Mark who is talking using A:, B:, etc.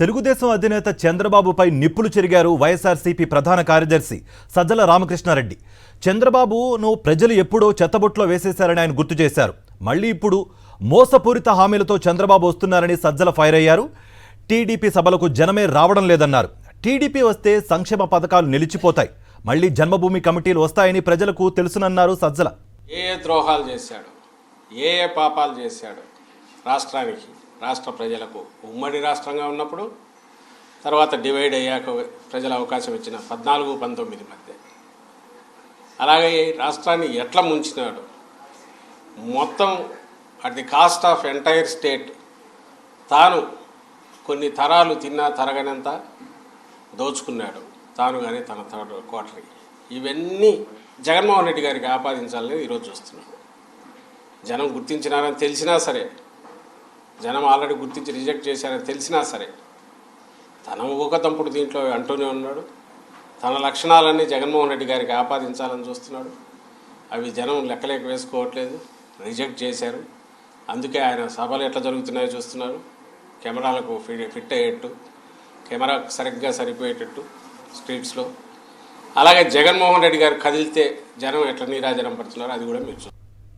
A: తెలుగుదేశం అధినేత చంద్రబాబుపై నిప్పులు చెరిగారు వైఎస్ఆర్సీపీ ప్రధాన కార్యదర్శి సజ్జల రామకృష్ణారెడ్డి. చంద్రబాబును ప్రజలు ఎప్పుడో చెత్తబుట్లో వేసేశారని ఆయన గుర్తు చేశారు. మళ్లీ ఇప్పుడు మోసపూరిత హామీలతో చంద్రబాబు వస్తున్నారని సజ్జల ఫైర్ అయ్యారు. టీడీపీ సభలకు జనమే రావడం లేదన్నారు. టీడీపీ వస్తే సంక్షేమ పథకాలు నిలిచిపోతాయి, మళ్లీ జన్మభూమి కమిటీలు వస్తాయని ప్రజలకు తెలుసునన్నారు సజ్జల.
B: ఏ ద్రోహాలు చేశాడు, ఏ పాపాలు చేశాడు రాష్ట్రానికి, రాష్ట్ర ప్రజలకు, ఉమ్మడి రాష్ట్రంగా ఉన్నప్పుడు, తర్వాత డివైడ్ అయ్యాక ప్రజల అవకాశం ఇచ్చిన 14-19 మధ్య, అలాగే రాష్ట్రాన్ని ఎట్లా ముంచినాడు, మొత్తం at the cost of entire state తాను కొన్ని తరాలు తిన్నా తరగనంత దోచుకున్నాడు, తాను కానీ తన కోటరీ. ఇవన్నీ జగన్మోహన్ రెడ్డి గారికి ఆపాదించాలని ఈరోజు చూస్తున్నాడు. జనం గుర్తించినారని తెలిసినా సరే, జనం ఆల్రెడీ గుర్తించి రిజెక్ట్ చేశారని తెలిసినా సరే, తన ఊకతంపుడు దీంట్లో అంటూనే ఉన్నాడు. తన లక్షణాలన్నీ జగన్మోహన్ రెడ్డి గారికి ఆపాదించాలని చూస్తున్నాడు. అవి జనం లెక్కలేక వేసుకోవట్లేదు, రిజెక్ట్ చేశారు. అందుకే ఆయన సభలు ఎట్లా జరుగుతున్నాయో చూస్తున్నారు. కెమెరాలకు ఫిట్ అయ్యేట్టు, కెమెరా సరిగ్గా సరిపోయేటట్టు స్ట్రీట్స్లో. అలాగే జగన్మోహన్ రెడ్డి గారు కదిలితే జనం ఎట్లా నీరాజనం పడుతున్నారో అది కూడా మీరు చూస్తారు.